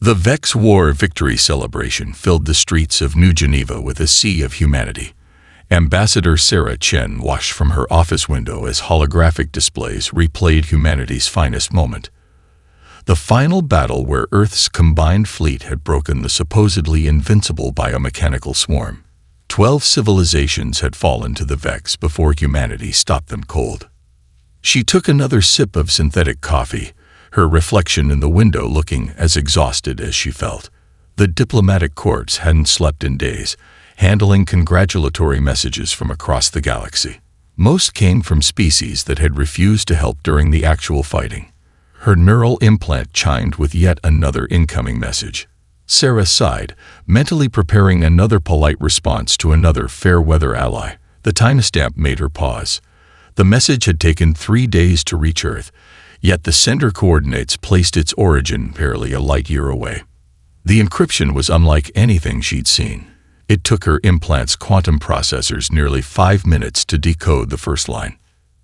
The Vex War victory celebration filled the streets of New Geneva with a sea of humanity. Ambassador Sarah Chen watched from her office window as holographic displays replayed humanity's finest moment. The final battle where Earth's combined fleet had broken the supposedly invincible biomechanical swarm. 12 civilizations had fallen to the Vex before humanity stopped them cold. She took another sip of synthetic coffee, her reflection in the window looking as exhausted as she felt. The diplomatic corps hadn't slept in days, handling congratulatory messages from across the galaxy. Most came from species that had refused to help during the actual fighting. Her neural implant chimed with yet another incoming message. Sarah sighed, mentally preparing another polite response to another fair-weather ally. The timestamp made her pause. The message had taken 3 days to reach Earth, yet the sender coordinates placed its origin barely a light year away. The encryption was unlike anything she'd seen. It took her implant's quantum processors nearly 5 minutes to decode the first line.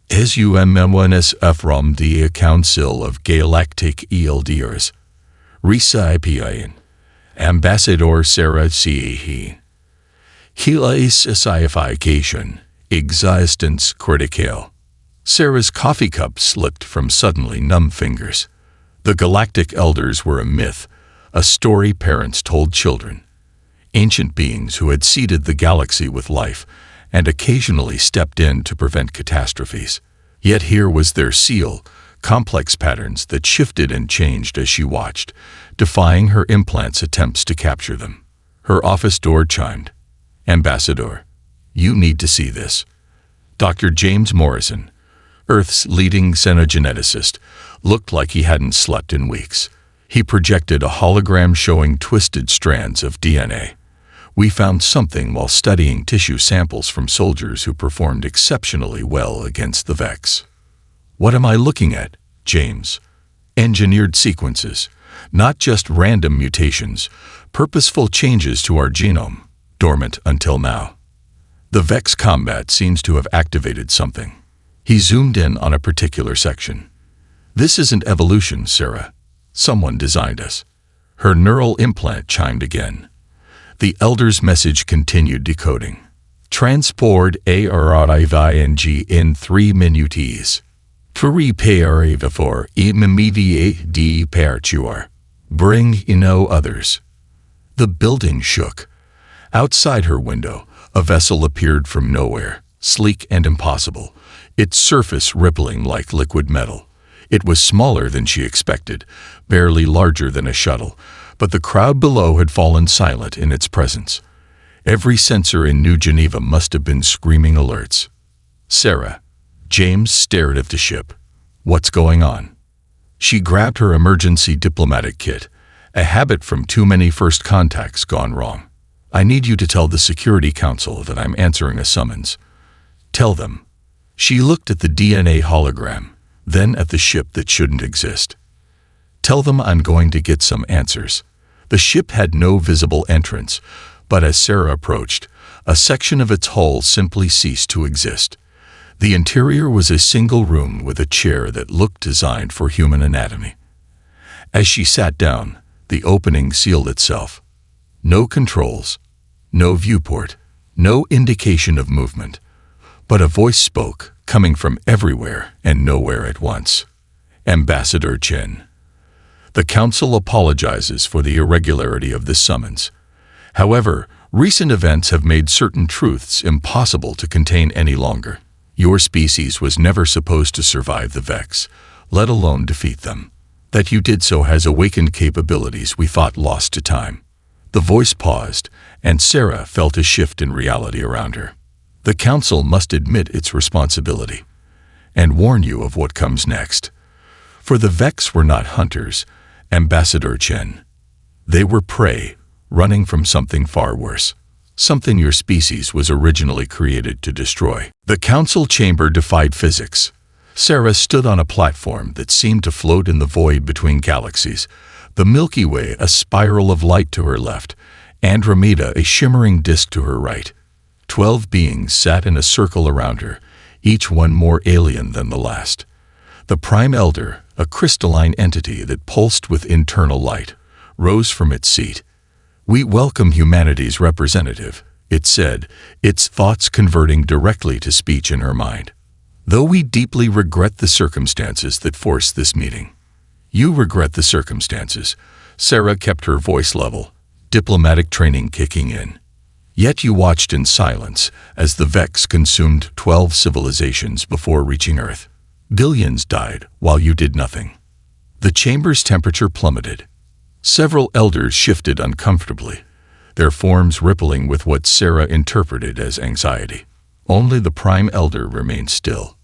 SUMM1S from the Council of Galactic Elders. Recipient. Ambassador Sarah C. Helis Sci-Fi Existence Critical. Sarah's coffee cup slipped from suddenly numb fingers. The Galactic Elders were a myth, a story parents told children. Ancient beings who had seeded the galaxy with life and occasionally stepped in to prevent catastrophes. Yet here was their seal, complex patterns that shifted and changed as she watched, defying her implant's attempts to capture them. Her office door chimed. Ambassador, you need to see this. Dr. James Morrison, Earth's leading xenogeneticist, looked like he hadn't slept in weeks. He projected a hologram showing twisted strands of DNA. We found something while studying tissue samples from soldiers who performed exceptionally well against the Vex. What am I looking at, James? Engineered sequences, not just random mutations, purposeful changes to our genome, dormant until now. The Vex combat seems to have activated something. He zoomed in on a particular section. This isn't evolution, Sarah. Someone designed us. Her neural implant chimed again. The Elder's message continued decoding. Transport arriving in 3 minutes. Prepare for immediate departure. Bring no others. The building shook. Outside her window, a vessel appeared from nowhere, sleek and impossible, its surface rippling like liquid metal. It was smaller than she expected, barely larger than a shuttle, but the crowd below had fallen silent in its presence. Every sensor in New Geneva must have been screaming alerts. Sarah. James stared at the ship. What's going on? She grabbed her emergency diplomatic kit, a habit from too many first contacts gone wrong. I need you to tell the Security Council that I'm answering a summons. Tell them. She looked at the DNA hologram, then at the ship that shouldn't exist. Tell them I'm going to get some answers. The ship had no visible entrance, but as Sarah approached, a section of its hull simply ceased to exist. The interior was a single room with a chair that looked designed for human anatomy. As she sat down, the opening sealed itself. No controls, no viewport, no indication of movement. But a voice spoke, coming from everywhere and nowhere at once. Ambassador Chen. The Council apologizes for the irregularity of this summons. However, recent events have made certain truths impossible to contain any longer. Your species was never supposed to survive the Vex, let alone defeat them. That you did so has awakened capabilities we thought lost to time. The voice paused, and Sarah felt a shift in reality around her. The Council must admit its responsibility and warn you of what comes next. For the Vex were not hunters, Ambassador Chen. They were prey, running from something far worse. Something your species was originally created to destroy. The Council chamber defied physics. Sarah stood on a platform that seemed to float in the void between galaxies, the Milky Way a spiral of light to her left, Andromeda a shimmering disk to her right. 12 beings sat in a circle around her, each one more alien than the last. The Prime Elder, a crystalline entity that pulsed with internal light, rose from its seat. "We welcome humanity's representative," it said, its thoughts converting directly to speech in her mind. "Though we deeply regret the circumstances that forced this meeting." "You regret the circumstances." Sarah kept her voice level, diplomatic training kicking in. "Yet you watched in silence as the Vex consumed 12 civilizations before reaching Earth. Billions died while you did nothing." The chamber's temperature plummeted. Several elders shifted uncomfortably, their forms rippling with what Sarah interpreted as anxiety. Only the Prime Elder remained still.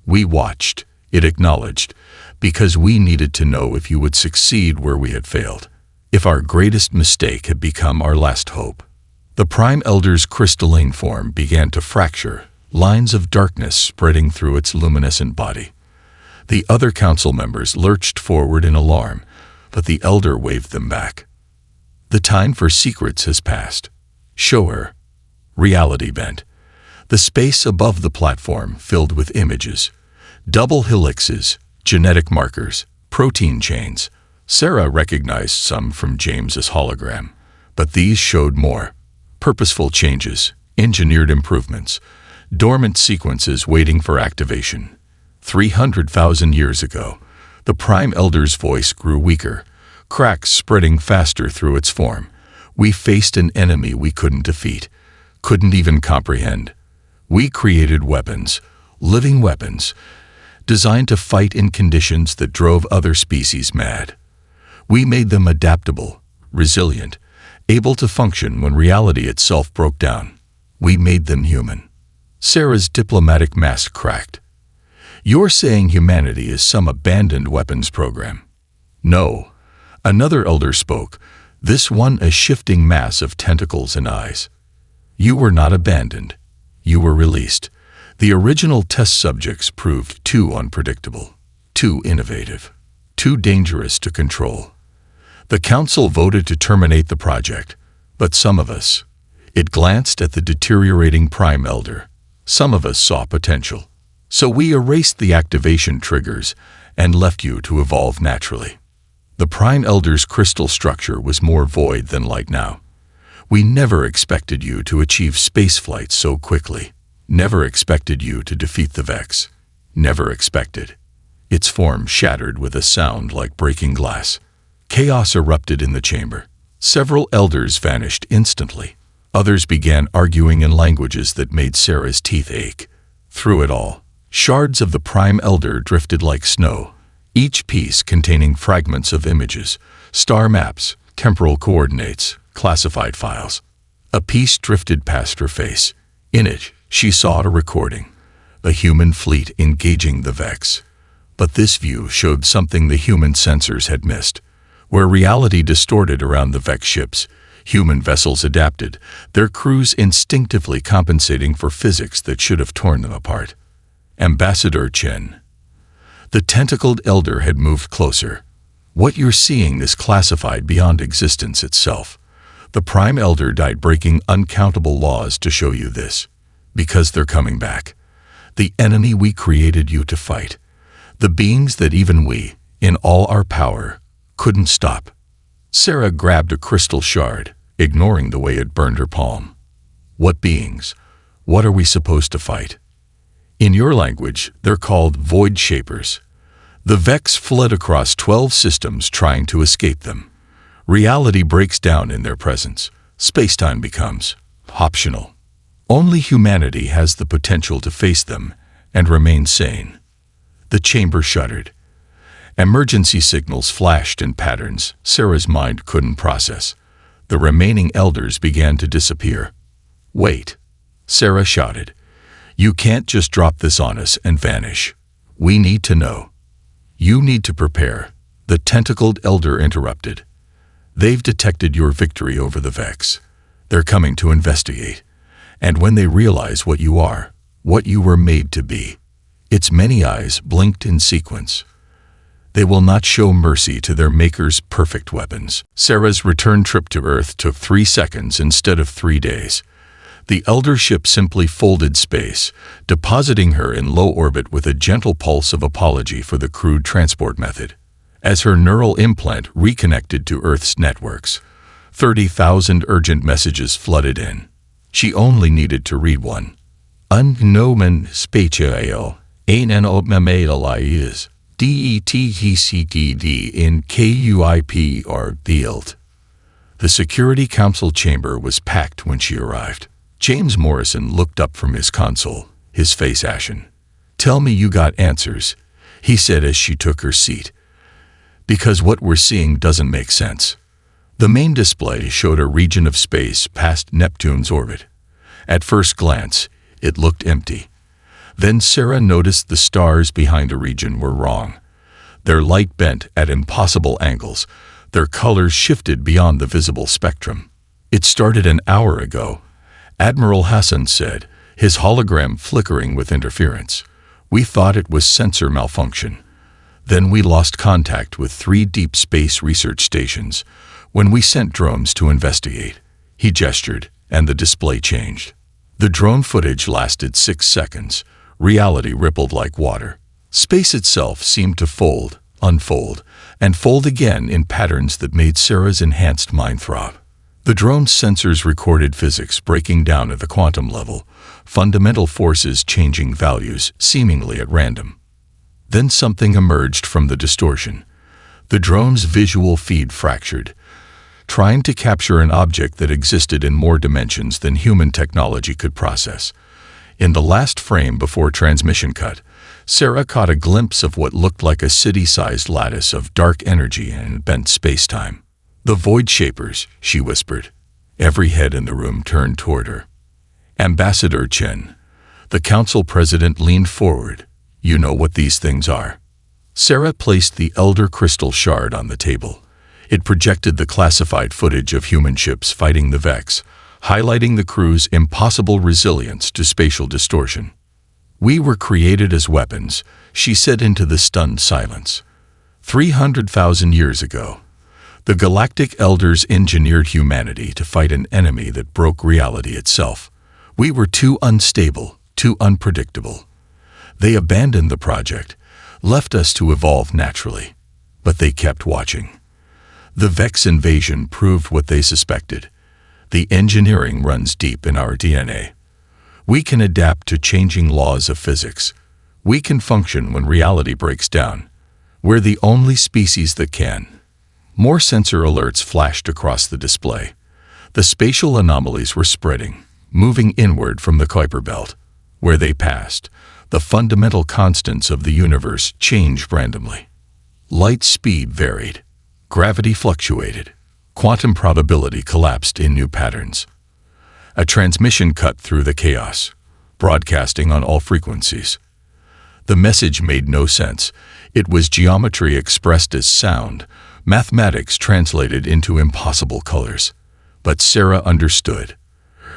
"We watched," it acknowledged, "because we needed to know if you would succeed where we had failed, if our greatest mistake had become our last hope." The Prime Elder's crystalline form began to fracture, lines of darkness spreading through its luminescent body. The other council members lurched forward in alarm, but the Elder waved them back. "The time for secrets has passed. Show her." Reality bent. The space above the platform filled with images. Double helixes, genetic markers, protein chains. Sarah recognized some from James's hologram, but these showed more. Purposeful changes, engineered improvements, dormant sequences waiting for activation. 300,000 years ago, the Prime Elder's voice grew weaker, cracks spreading faster through its form. "We faced an enemy we couldn't defeat, couldn't even comprehend. We created weapons, living weapons, designed to fight in conditions that drove other species mad. We made them adaptable, resilient, able to function when reality itself broke down. We made them human." Sarah's diplomatic mask cracked. "You're saying humanity is some abandoned weapons program?" "No." Another elder spoke, this one a shifting mass of tentacles and eyes. "You were not abandoned. You were released. The original test subjects proved too unpredictable, too innovative, too dangerous to control. The council voted to terminate the project, but some of us," it glanced at the deteriorating Prime Elder, "some of us saw potential. So we erased the activation triggers and left you to evolve naturally." The Prime Elder's crystal structure was more void than light now. "We never expected you to achieve spaceflight so quickly. Never expected you to defeat the Vex. Never expected." Its form shattered with a sound like breaking glass. Chaos erupted in the chamber. Several elders vanished instantly. Others began arguing in languages that made Sarah's teeth ache. Through it all, shards of the Prime Elder drifted like snow, each piece containing fragments of images, star maps, temporal coordinates, classified files. A piece drifted past her face. In it, she saw a recording, a human fleet engaging the Vex. But this view showed something the human sensors had missed. Where reality distorted around the Vex ships, human vessels adapted, their crews instinctively compensating for physics that should have torn them apart. Ambassador Chen. The tentacled elder had moved closer. "What you're seeing is classified beyond existence itself. The Prime Elder died breaking uncountable laws to show you this. Because they're coming back. The enemy we created you to fight. The beings that even we, in all our power, couldn't stop." Sarah grabbed a crystal shard, ignoring the way it burned her palm. "What beings? What are we supposed to fight?" "In your language, they're called Void Shapers. The Vex fled across 12 systems trying to escape them. Reality breaks down in their presence. Space-time becomes optional. Only humanity has the potential to face them and remain sane." The chamber shuddered. Emergency signals flashed in patterns Sarah's mind couldn't process. The remaining elders began to disappear. "Wait," Sarah shouted. "You can't just drop this on us and vanish. We need to know." "You need to prepare," the tentacled elder interrupted. "They've detected your victory over the Vex. They're coming to investigate. And when they realize what you are, what you were made to be," its many eyes blinked in sequence, "they will not show mercy to their maker's perfect weapons." Sarah's return trip to Earth took 3 seconds instead of 3 days. The elder ship simply folded space, depositing her in low orbit with a gentle pulse of apology for the crude transport method. as her neural implant reconnected to Earth's networks. 30,000 urgent messages flooded in. She only needed to read one. Unknown spatial, ein is DETHCTD in KUIP or field. The Security Council chamber was packed when she arrived. James Morrison looked up from his console, his face ashen. "Tell me you got answers," he said as she took her seat. "Because what we're seeing doesn't make sense." The main display showed a region of space past Neptune's orbit. At first glance, it looked empty. Then Sarah noticed the stars behind a region were wrong. Their light bent at impossible angles. Their colors shifted beyond the visible spectrum. "It started an hour ago," Admiral Hassan said, his hologram flickering with interference. "We thought it was sensor malfunction. Then we lost contact with 3 deep space research stations when we sent drones to investigate." He gestured, and the display changed. The drone footage lasted 6 seconds. Reality rippled like water. Space itself seemed to fold, unfold, and fold again in patterns that made Sarah's enhanced mind throb. The drone's sensors recorded physics breaking down at the quantum level, fundamental forces changing values seemingly at random. Then something emerged from the distortion. The drone's visual feed fractured, trying to capture an object that existed in more dimensions than human technology could process. In the last frame before transmission cut, Sarah caught a glimpse of what looked like a city-sized lattice of dark energy and bent space-time. "The Void Shapers," she whispered. Every head in the room turned toward her. "Ambassador Chen." The council president leaned forward. "You know what these things are." Sarah placed the Elder Crystal Shard on the table. It projected the classified footage of human ships fighting the Vex, highlighting the crew's impossible resilience to spatial distortion. "We were created as weapons," she said into the stunned silence. 300,000 years ago, the Galactic Elders engineered humanity to fight an enemy that broke reality itself. We were too unstable, too unpredictable. They abandoned the project, left us to evolve naturally. But they kept watching. The Vex invasion proved what they suspected. The engineering runs deep in our DNA. We can adapt to changing laws of physics. We can function when reality breaks down. We're the only species that can. More sensor alerts flashed across the display. The spatial anomalies were spreading, moving inward from the Kuiper Belt. Where they passed, the fundamental constants of the universe changed randomly. Light speed varied. Gravity fluctuated. Quantum probability collapsed in new patterns. A transmission cut through the chaos, broadcasting on all frequencies. The message made no sense. It was geometry expressed as sound, mathematics translated into impossible colors. But Sarah understood.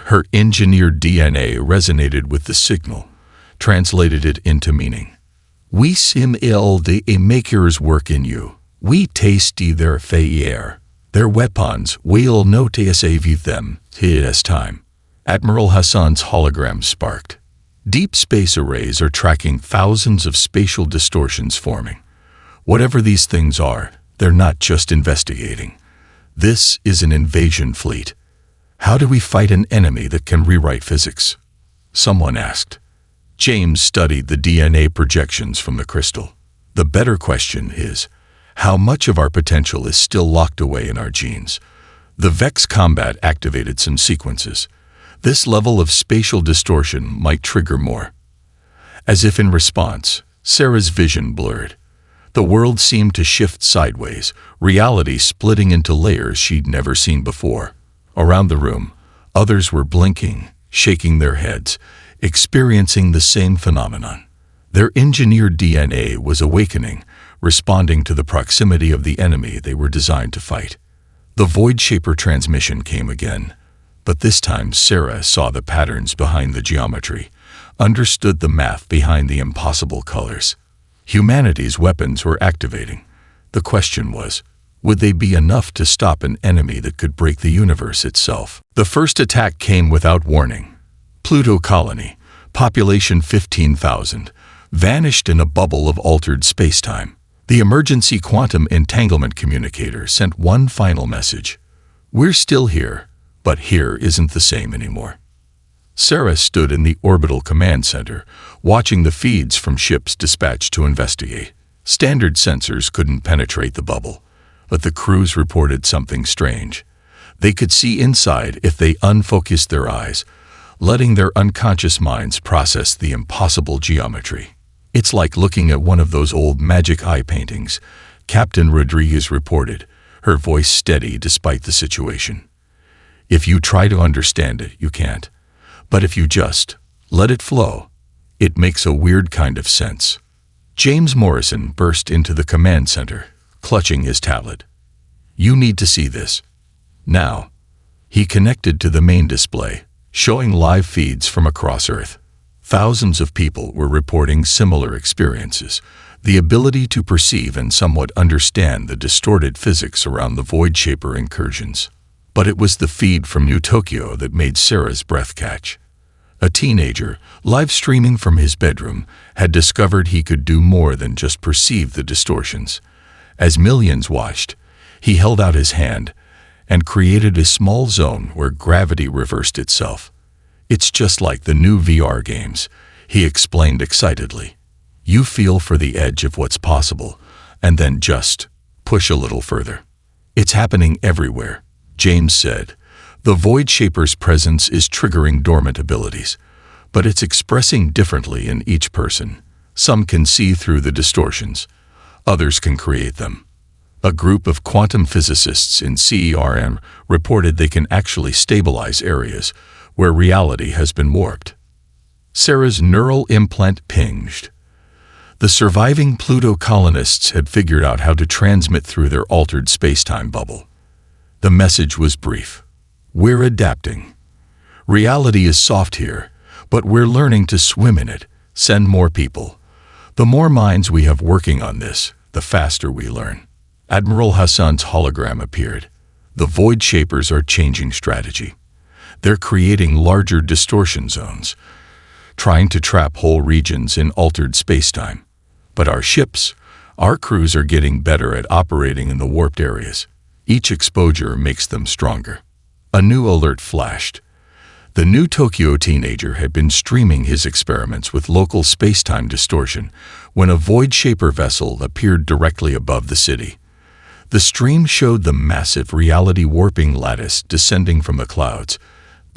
Her engineered DNA resonated with the signal, translated it into meaning. "We simil the makers work in you. We tasty their fair. Their weapons will notice save them. Tis time." Admiral Hassan's hologram sparked. Deep space arrays are tracking thousands of spatial distortions forming. Whatever these things are, they're not just investigating. This is an invasion fleet. How do we fight an enemy that can rewrite physics? Someone asked. James studied the DNA projections from the crystal. The better question is, how much of our potential is still locked away in our genes? The Vex combat activated some sequences. This level of spatial distortion might trigger more. As if in response, Sarah's vision blurred. The world seemed to shift sideways, reality splitting into layers she'd never seen before. Around the room, others were blinking, shaking their heads, experiencing the same phenomenon. Their engineered DNA was awakening, responding to the proximity of the enemy they were designed to fight. The Void Shaper transmission came again, but this time Sarah saw the patterns behind the geometry, understood the math behind the impossible colors. Humanity's weapons were activating. The question was, would they be enough to stop an enemy that could break the universe itself? The first attack came without warning. Pluto colony, population 15,000, vanished in a bubble of altered spacetime. The emergency quantum entanglement communicator sent one final message. We're still here, but here isn't the same anymore. Sarah stood in the orbital command center, watching the feeds from ships dispatched to investigate. Standard sensors couldn't penetrate the bubble, but the crews reported something strange. They could see inside if they unfocused their eyes, letting their unconscious minds process the impossible geometry. It's like looking at one of those old magic eye paintings, Captain Rodriguez reported, her voice steady despite the situation. If you try to understand it, you can't. But if you just let it flow, it makes a weird kind of sense. James Morrison burst into the command center, clutching his tablet. You need to see this. Now. He connected to the main display, showing live feeds from across Earth. Thousands of people were reporting similar experiences, the ability to perceive and somewhat understand the distorted physics around the Void Shaper incursions. But it was the feed from New Tokyo that made Sarah's breath catch. A teenager, live streaming from his bedroom, had discovered he could do more than just perceive the distortions. As millions watched, he held out his hand and created a small zone where gravity reversed itself. It's just like the new VR games, he explained excitedly. You feel for the edge of what's possible, and then just push a little further. It's happening everywhere, James said. The Void Shaper's presence is triggering dormant abilities, but it's expressing differently in each person. Some can see through the distortions, others can create them. A group of quantum physicists in CERN reported they can actually stabilize areas where reality has been warped. Sarah's neural implant pinged. The surviving Pluto colonists had figured out how to transmit through their altered spacetime bubble. The message was brief. We're adapting. Reality is soft here, but we're learning to swim in it. Send more people. The more minds we have working on this, the faster we learn. Admiral Hassan's hologram appeared. The Void Shapers are changing strategy. They're creating larger distortion zones, trying to trap whole regions in altered spacetime. But our ships, our crews are getting better at operating in the warped areas. Each exposure makes them stronger. A new alert flashed. The New Tokyo teenager had been streaming his experiments with local spacetime distortion when a Void Shaper vessel appeared directly above the city. The stream showed the massive reality warping lattice descending from the clouds,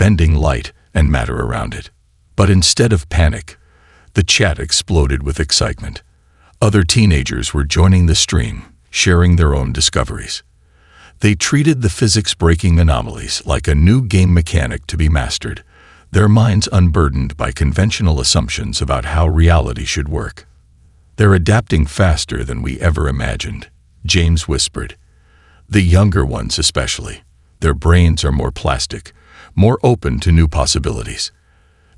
bending light and matter around it. But instead of panic, the chat exploded with excitement. Other teenagers were joining the stream, sharing their own discoveries. They treated the physics-breaking anomalies like a new game mechanic to be mastered, their minds unburdened by conventional assumptions about how reality should work. They're adapting faster than we ever imagined, James whispered. The younger ones especially. Their brains are more plastic, more open to new possibilities.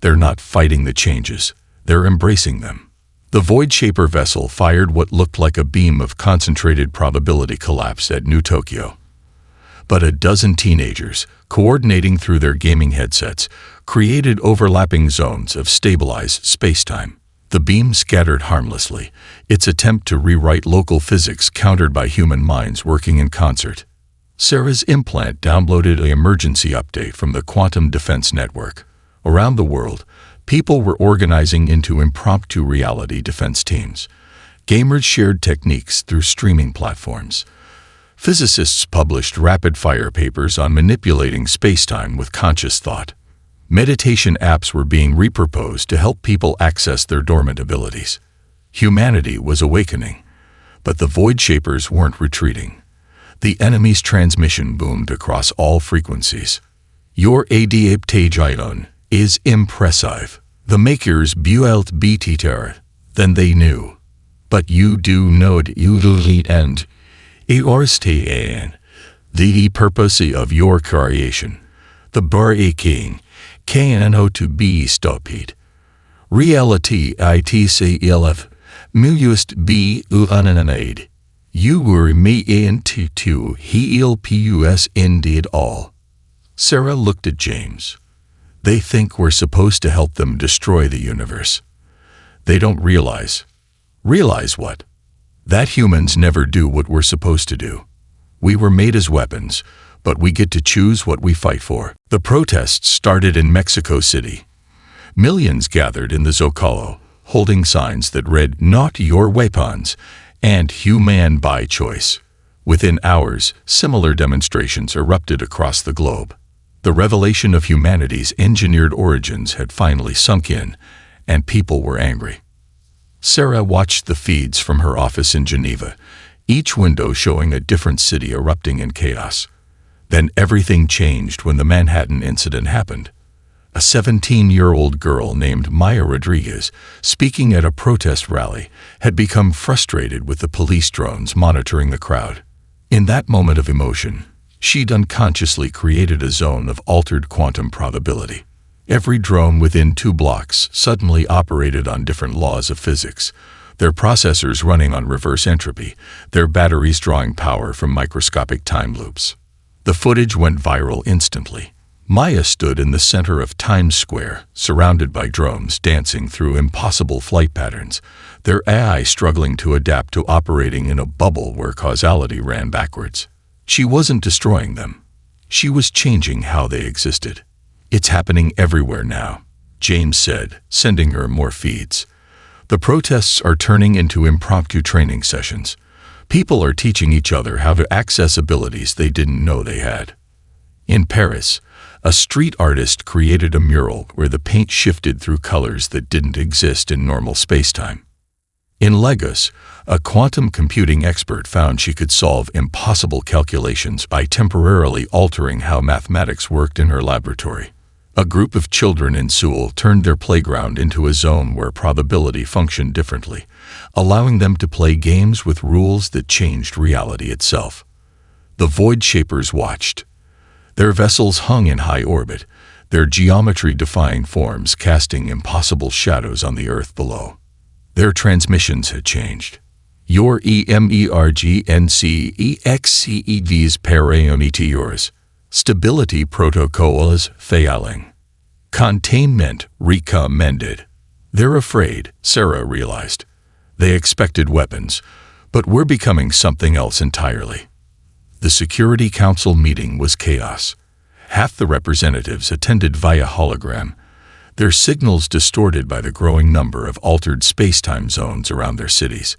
They're not fighting the changes, they're embracing them. The Void Shaper vessel fired what looked like a beam of concentrated probability collapse at New Tokyo. But a dozen teenagers, coordinating through their gaming headsets, created overlapping zones of stabilized spacetime. The beam scattered harmlessly, its attempt to rewrite local physics countered by human minds working in concert. Sarah's implant downloaded an emergency update from the Quantum Defense Network. Around the world, people were organizing into impromptu reality defense teams. Gamers shared techniques through streaming platforms. Physicists published rapid-fire papers on manipulating spacetime with conscious thought. Meditation apps were being repurposed to help people access their dormant abilities. Humanity was awakening, but the Void Shapers weren't retreating. The enemy's transmission boomed across all frequencies. Your adaptation is impressive. The makers built better than they knew. But you do know utility and understand the purpose of your creation. The breaking cannot to be stopped. Reality itself must be unanade. You were meant to help us indeed all. Sarah looked at James. They think we're supposed to help them destroy the universe. They don't realize. Realize what? That humans never do what we're supposed to do. We were made as weapons, but we get to choose what we fight for. The protests started in Mexico City. Millions gathered in the Zocalo, holding signs that read, "Not your weapons," and "Human by choice." Within hours, similar demonstrations erupted across the globe. The revelation of humanity's engineered origins had finally sunk in, and people were angry. Sarah watched the feeds from her office in Geneva, each window showing a different city erupting in chaos. Then everything changed when the Manhattan incident happened. A 17-year-old girl named Maya Rodriguez, speaking at a protest rally, had become frustrated with the police drones monitoring the crowd. In that moment of emotion, she'd unconsciously created a zone of altered quantum probability. Every drone within 2 blocks suddenly operated on different laws of physics, their processors running on reverse entropy, their batteries drawing power from microscopic time loops. The footage went viral instantly. Maya stood in the center of Times Square, surrounded by drones dancing through impossible flight patterns, their AI struggling to adapt to operating in a bubble where causality ran backwards. She wasn't destroying them. She was changing how they existed. "It's happening everywhere now," James said, sending her more feeds. "The protests are turning into impromptu training sessions. People are teaching each other how to access abilities they didn't know they had." In Paris, a street artist created a mural where the paint shifted through colors that didn't exist in normal spacetime. In Lagos, a quantum computing expert found she could solve impossible calculations by temporarily altering how mathematics worked in her laboratory. A group of children in Seoul turned their playground into a zone where probability functioned differently, allowing them to play games with rules that changed reality itself. The Void Shapers watched. Their vessels hung in high orbit, their geometry-defying forms casting impossible shadows on the Earth below. Their transmissions had changed. "Your emergencexcevs paraionitiors. Stability protocols failing. Containment recommended." They're afraid, Sarah realized. They expected weapons, but we're becoming something else entirely. The Security Council meeting was chaos. Half the representatives attended via hologram, their signals distorted by the growing number of altered spacetime zones around their cities.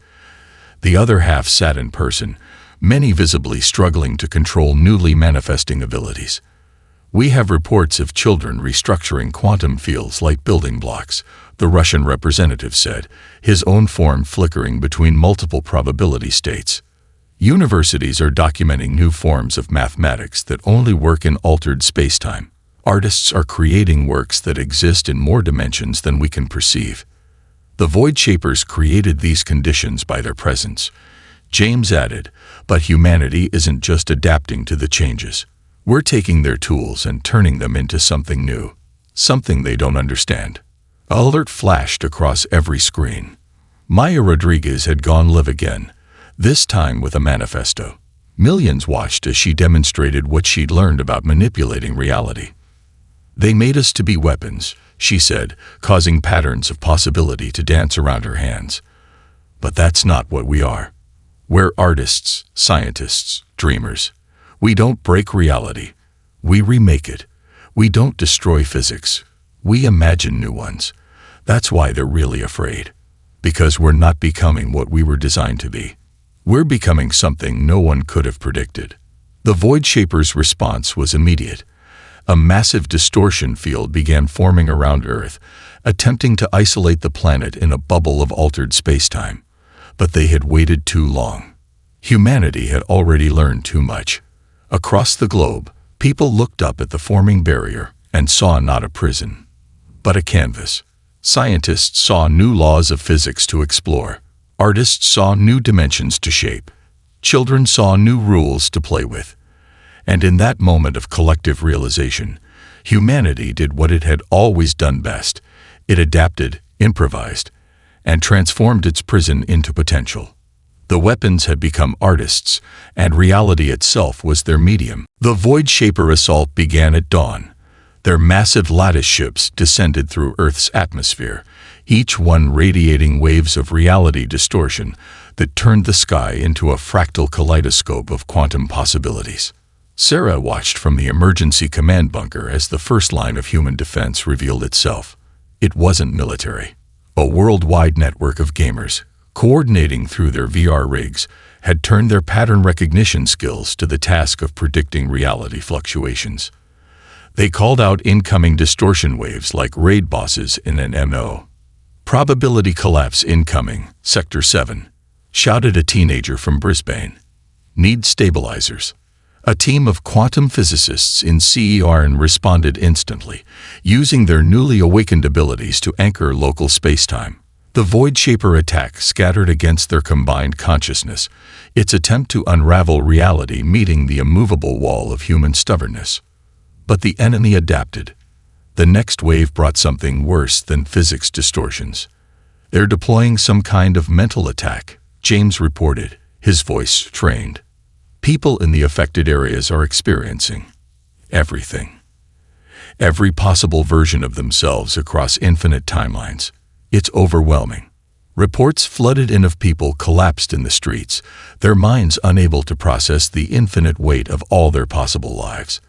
The other half sat in person, many visibly struggling to control newly manifesting abilities. "We have reports of children restructuring quantum fields like building blocks," the Russian representative said, his own form flickering between multiple probability states. "Universities are documenting new forms of mathematics that only work in altered spacetime. Artists are creating works that exist in more dimensions than we can perceive. The Void Shapers created these conditions by their presence," James added, "but humanity isn't just adapting to the changes. We're taking their tools and turning them into something new, something they don't understand." An alert flashed across every screen. Maya Rodriguez had gone live again, this time with a manifesto. Millions watched as she demonstrated what she'd learned about manipulating reality. "They made us to be weapons," she said, causing patterns of possibility to dance around her hands. "But that's not what we are. We're artists, scientists, dreamers. We don't break reality. We remake it. We don't destroy physics. We imagine new ones. That's why they're really afraid. Because we're not becoming what we were designed to be. We're becoming something no one could have predicted." The Void Shapers' response was immediate. A massive distortion field began forming around Earth, attempting to isolate the planet in a bubble of altered spacetime. But they had waited too long. Humanity had already learned too much. Across the globe, people looked up at the forming barrier and saw not a prison, but a canvas. Scientists saw new laws of physics to explore. Artists saw new dimensions to shape. Children saw new rules to play with. And in that moment of collective realization, humanity did what it had always done best. It adapted, improvised, and transformed its prison into potential. The weapons had become artists, and reality itself was their medium. The Void Shaper assault began at dawn. Their massive lattice ships descended through Earth's atmosphere, each one radiating waves of reality distortion, that turned the sky into a fractal kaleidoscope of quantum possibilities. Sarah watched from the emergency command bunker as the first line of human defense revealed itself. It wasn't military. A worldwide network of gamers, coordinating through their VR rigs, had turned their pattern recognition skills to the task of predicting reality fluctuations. They called out incoming distortion waves like raid bosses in an MO. "Probability collapse incoming, Sector 7, shouted a teenager from Brisbane. "Need stabilizers." A team of quantum physicists in CERN responded instantly, using their newly awakened abilities to anchor local spacetime. The Void Shaper attack scattered against their combined consciousness, its attempt to unravel reality meeting the immovable wall of human stubbornness. But the enemy adapted. The next wave brought something worse than physics distortions. "They're deploying some kind of mental attack," James reported, his voice strained. "People in the affected areas are experiencing everything. Every possible version of themselves across infinite timelines. It's overwhelming." Reports flooded in of people collapsed in the streets, their minds unable to process the infinite weight of all their possible lives.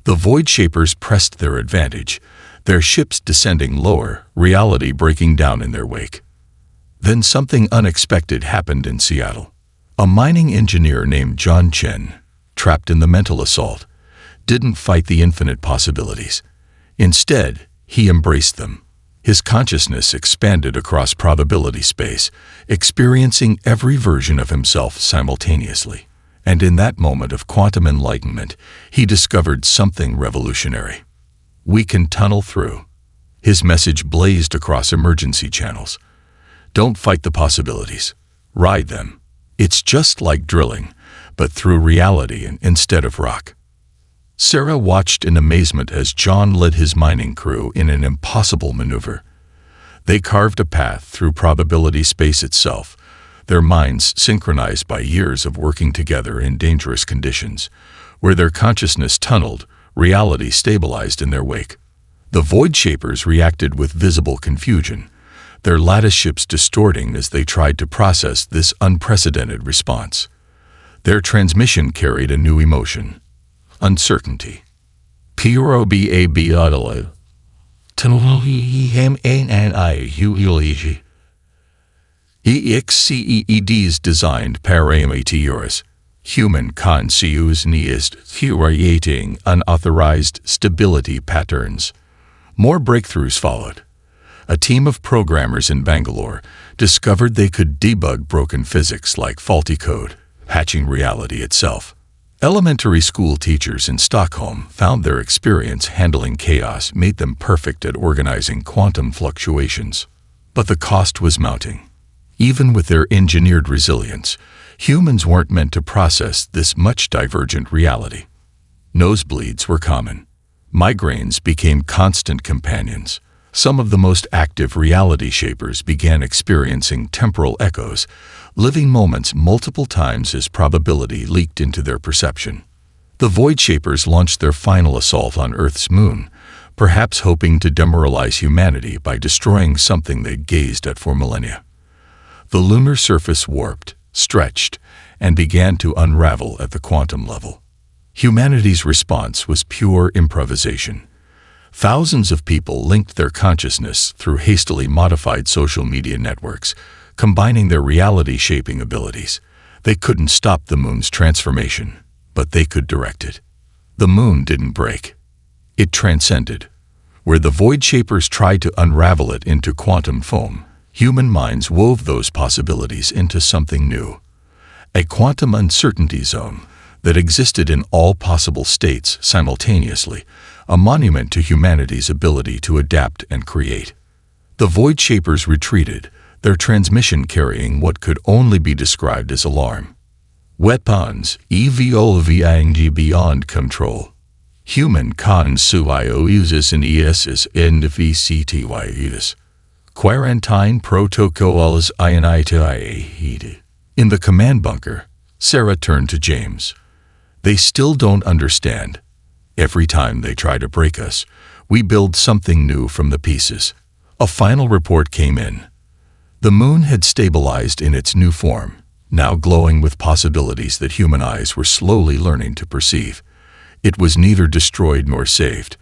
The Void Shapers pressed their advantage, their ships descending lower, reality breaking down in their wake. Then something unexpected happened in Seattle. A mining engineer named John Chen, trapped in the mental assault, didn't fight the infinite possibilities. Instead, he embraced them. His consciousness expanded across probability space, experiencing every version of himself simultaneously. And in that moment of quantum enlightenment, he discovered something revolutionary. "We can tunnel through." His message blazed across emergency channels. "Don't fight the possibilities. Ride them. It's just like drilling, but through reality instead of rock." Sarah watched in amazement as John led his mining crew in an impossible maneuver. They carved a path through probability space itself, their minds synchronized by years of working together in dangerous conditions. Where their consciousness tunneled, reality stabilized in their wake. The Void Shapers reacted with visible confusion, their lattice ships distorting as they tried to process this unprecedented response. Their transmission carried a new emotion: uncertainty. EXCEEDs designed parameters. Humankind seus neist creating unauthorized stability patterns. More breakthroughs followed. A team of programmers in Bangalore discovered they could debug broken physics like faulty code, patching reality itself. Elementary school teachers in Stockholm found their experience handling chaos made them perfect at organizing quantum fluctuations. But the cost was mounting. Even with their engineered resilience, humans weren't meant to process this much divergent reality. Nosebleeds were common. Migraines became constant companions. Some of the most active reality shapers began experiencing temporal echoes, living moments multiple times as probability leaked into their perception. The Void Shapers launched their final assault on Earth's moon, perhaps hoping to demoralize humanity by destroying something they'd gazed at for millennia. The lunar surface warped, stretched, and began to unravel at the quantum level. Humanity's response was pure improvisation. Thousands of people linked their consciousness through hastily modified social media networks, combining their reality-shaping abilities. They couldn't stop the moon's transformation, but they could direct it. The moon didn't break. It transcended. Where the Void Shapers tried to unravel it into quantum foam, human minds wove those possibilities into something new. A quantum uncertainty zone that existed in all possible states simultaneously, a monument to humanity's ability to adapt and create. The Void Shapers retreated, their transmission carrying what could only be described as alarm. Weapons, evolving beyond control. Humankind suio uses an ESS and VCTYUS. Quarantine protocols INITIAHED. In the command bunker, Sarah turned to James. "They still don't understand. Every time they try to break us, we build something new from the pieces." A final report came in. The moon had stabilized in its new form, now glowing with possibilities that human eyes were slowly learning to perceive. It was neither destroyed nor saved,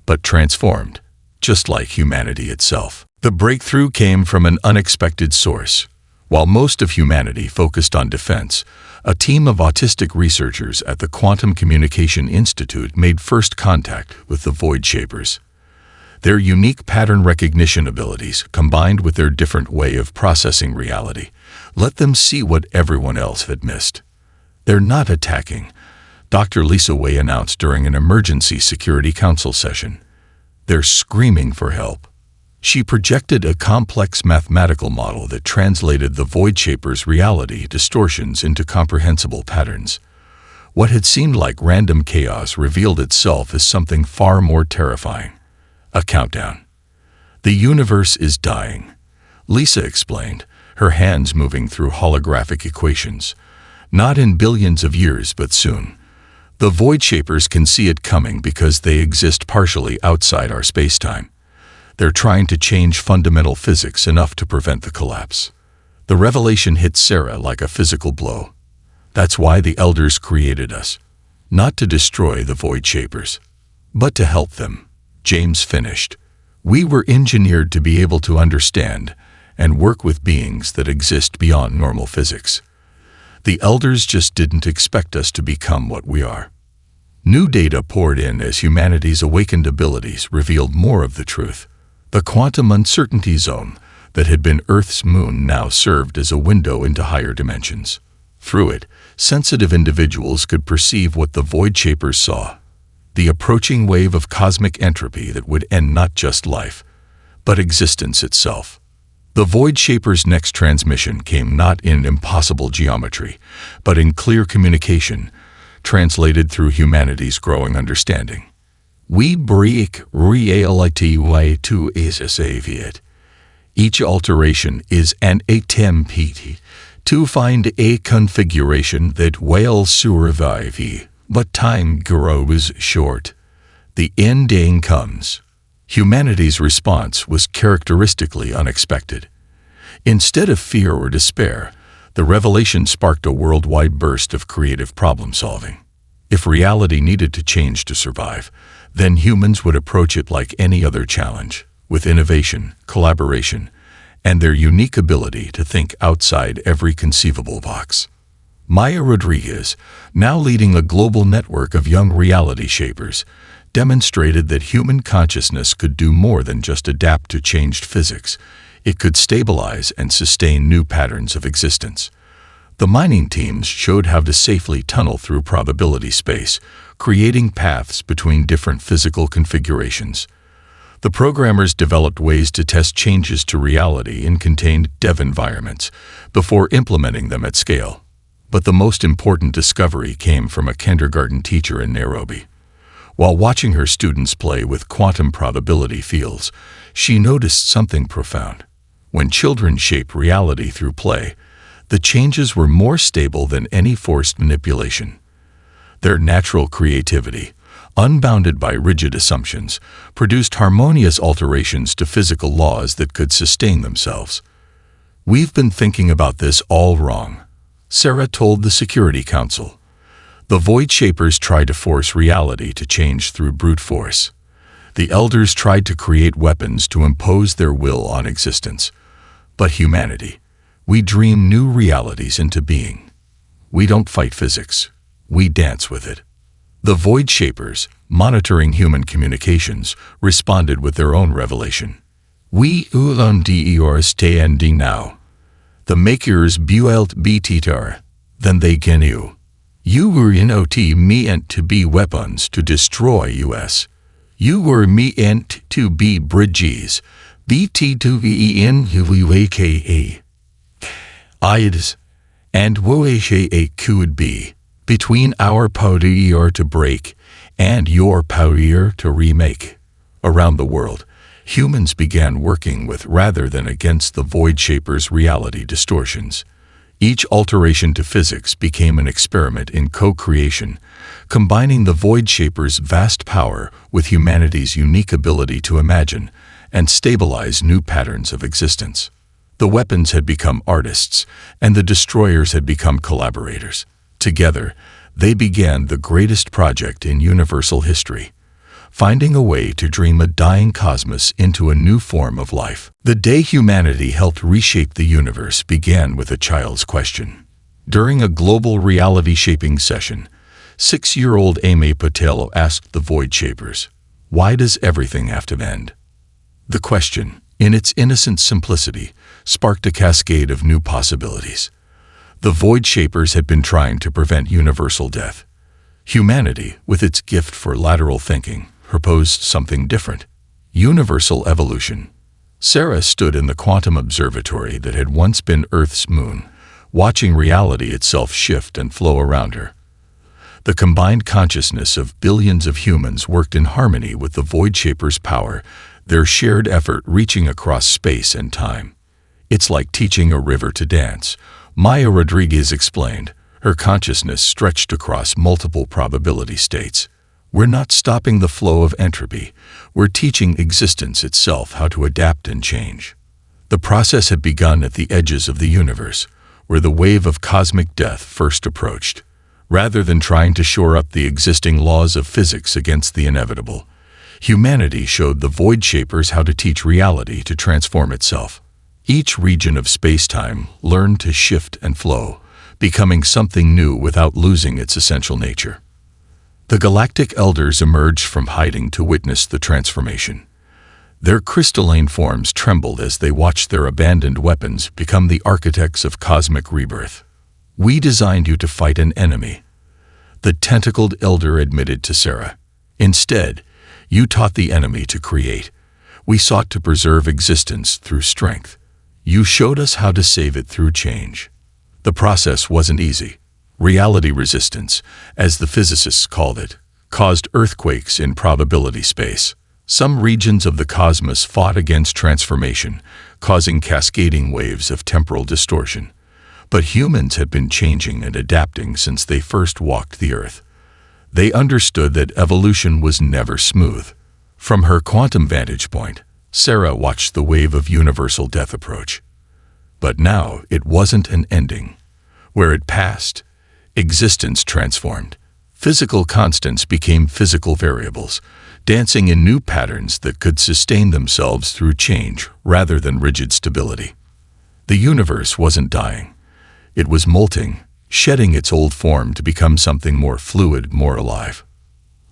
but transformed, just like humanity itself. The breakthrough came from an unexpected source. While most of humanity focused on defense, a team of autistic researchers at the Quantum Communication Institute made first contact with the Void Shapers. Their unique pattern recognition abilities, combined with their different way of processing reality, let them see what everyone else had missed. "They're not attacking," Dr. Lisa Wei announced during an emergency Security Council session. "They're screaming for help." She projected a complex mathematical model that translated the Void Shapers' reality distortions into comprehensible patterns. What had seemed like random chaos revealed itself as something far more terrifying. A countdown. "The universe is dying," Lisa explained, her hands moving through holographic equations. "Not in billions of years, but soon. The Void Shapers can see it coming because they exist partially outside our spacetime. They're trying to change fundamental physics enough to prevent the collapse." The revelation hit Sarah like a physical blow. "That's why the Elders created us. Not to destroy the Void Shapers, but to help them," James finished. "We were engineered to be able to understand and work with beings that exist beyond normal physics. The Elders just didn't expect us to become what we are." New data poured in as humanity's awakened abilities revealed more of the truth. The quantum uncertainty zone that had been Earth's moon now served as a window into higher dimensions. Through it, sensitive individuals could perceive what the Void Shapers saw: the approaching wave of cosmic entropy that would end not just life, but existence itself. The Void Shapers' next transmission came not in impossible geometry, but in clear communication, translated through humanity's growing understanding. "We break reality way to save it. Each alteration is an attempt to find a configuration that will survive, but time grows short. The ending comes." Humanity's response was characteristically unexpected. Instead of fear or despair, the revelation sparked a worldwide burst of creative problem-solving. If reality needed to change to survive, then humans would approach it like any other challenge, with innovation, collaboration, and their unique ability to think outside every conceivable box. Maya Rodriguez, now leading a global network of young reality shapers, demonstrated that human consciousness could do more than just adapt to changed physics. It could stabilize and sustain new patterns of existence. The mining teams showed how to safely tunnel through probability space, creating paths between different physical configurations. The programmers developed ways to test changes to reality in contained dev environments before implementing them at scale. But the most important discovery came from a kindergarten teacher in Nairobi. While watching her students play with quantum probability fields, she noticed something profound. When children shape reality through play, the changes were more stable than any forced manipulation. Their natural creativity, unbounded by rigid assumptions, produced harmonious alterations to physical laws that could sustain themselves. "We've been thinking about this all wrong," Sarah told the Security Council. "The Void Shapers tried to force reality to change through brute force. The Elders tried to create weapons to impose their will on existence. But humanity, we dream new realities into being. We don't fight physics, we dance with it." The Void Shapers, monitoring human communications, responded with their own revelation. "We understand now. The makers built better than they can you. You were not meant to be weapons to destroy us. You were meant to be bridges, BT2VENUVAKA. Ides, and WHA could be, between our power to break and your power to remake." Around the world, humans began working with rather than against the Void Shapers' reality distortions. Each alteration to physics became an experiment in co-creation, combining the Void Shapers' vast power with humanity's unique ability to imagine and stabilize new patterns of existence. The weapons had become artists, and the destroyers had become collaborators. Together, they began the greatest project in universal history, finding a way to dream a dying cosmos into a new form of life. The day humanity helped reshape the universe began with a child's question. During a global reality-shaping session, 6-year-old Amy Patel asked the Void Shapers, "Why does everything have to end?" The question, in its innocent simplicity, sparked a cascade of new possibilities. The Void Shapers had been trying to prevent universal death. Humanity, with its gift for lateral thinking, proposed something different: universal evolution. Sarah stood in the quantum observatory that had once been Earth's moon, watching reality itself shift and flow around her. The combined consciousness of billions of humans worked in harmony with the Void Shapers' power, their shared effort reaching across space and time. "It's like teaching a river to dance," Maya Rodriguez explained, her consciousness stretched across multiple probability states. "We're not stopping the flow of entropy, we're teaching existence itself how to adapt and change." The process had begun at the edges of the universe, where the wave of cosmic death first approached. Rather than trying to shore up the existing laws of physics against the inevitable, humanity showed the Void Shapers how to teach reality to transform itself. Each region of space-time learned to shift and flow, becoming something new without losing its essential nature. The Galactic Elders emerged from hiding to witness the transformation. Their crystalline forms trembled as they watched their abandoned weapons become the architects of cosmic rebirth. "We designed you to fight an enemy," the tentacled elder admitted to Sarah. "Instead, you taught the enemy to create. We sought to preserve existence through strength. You showed us how to save it through change." The process wasn't easy. Reality resistance, as the physicists called it, caused earthquakes in probability space. Some regions of the cosmos fought against transformation, causing cascading waves of temporal distortion. But humans had been changing and adapting since they first walked the Earth. They understood that evolution was never smooth. From her quantum vantage point, Sarah watched the wave of universal death approach. But now it wasn't an ending. Where it passed, existence transformed. Physical constants became physical variables, dancing in new patterns that could sustain themselves through change rather than rigid stability. The universe wasn't dying. It was molting, shedding its old form to become something more fluid, more alive.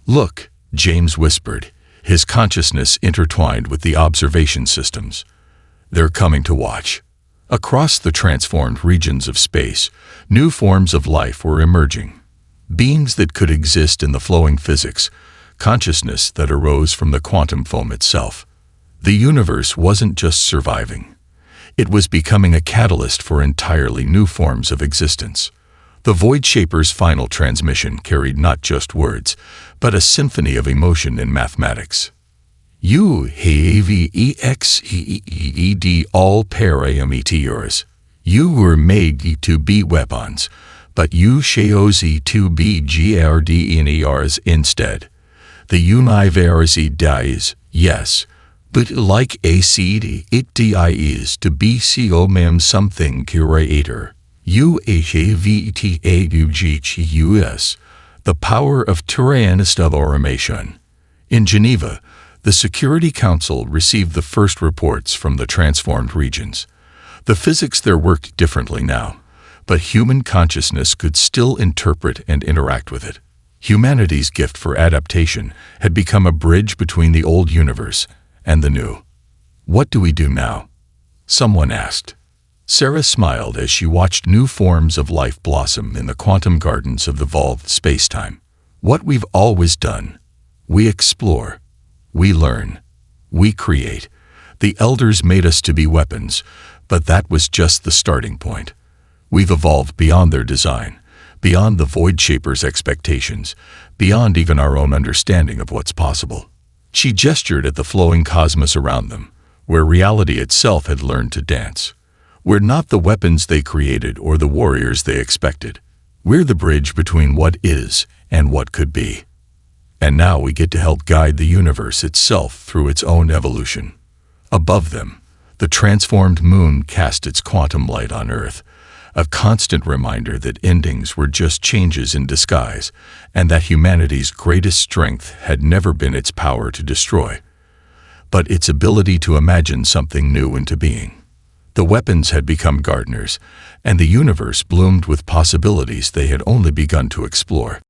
"Look," James whispered, his consciousness intertwined with the observation systems. "They're coming to watch." Across the transformed regions of space, new forms of life were emerging. Beings that could exist in the flowing physics, consciousness that arose from the quantum foam itself. The universe wasn't just surviving. It was becoming a catalyst for entirely new forms of existence. The Void Shapers' final transmission carried not just words, but a symphony of emotion in mathematics. "You have exceed all parameters. You were made to be weapons, but you chose to be gardens instead. The universe dies, yes, but like a seed, it dies to be something creator. You have the power of transformation." In Geneva, the Security Council received the first reports from the transformed regions. The physics there worked differently now, but human consciousness could still interpret and interact with it. Humanity's gift for adaptation had become a bridge between the old universe and the new. "What do we do now?" someone asked. Sarah smiled as she watched new forms of life blossom in the quantum gardens of the evolved spacetime. "What we've always done. We explore. We learn. We create. The elders made us to be weapons, but that was just the starting point. We've evolved beyond their design, beyond the Void Shapers' expectations, beyond even our own understanding of what's possible." She gestured at the flowing cosmos around them, where reality itself had learned to dance. "We're not the weapons they created or the warriors they expected. We're the bridge between what is and what could be. And now we get to help guide the universe itself through its own evolution." Above them, The transformed moon cast its quantum light on Earth, a constant reminder that endings were just changes in disguise, and that humanity's greatest strength had never been its power to destroy, but its ability to imagine something new into being. The weapons had become gardeners, and the universe bloomed with possibilities they had only begun to explore.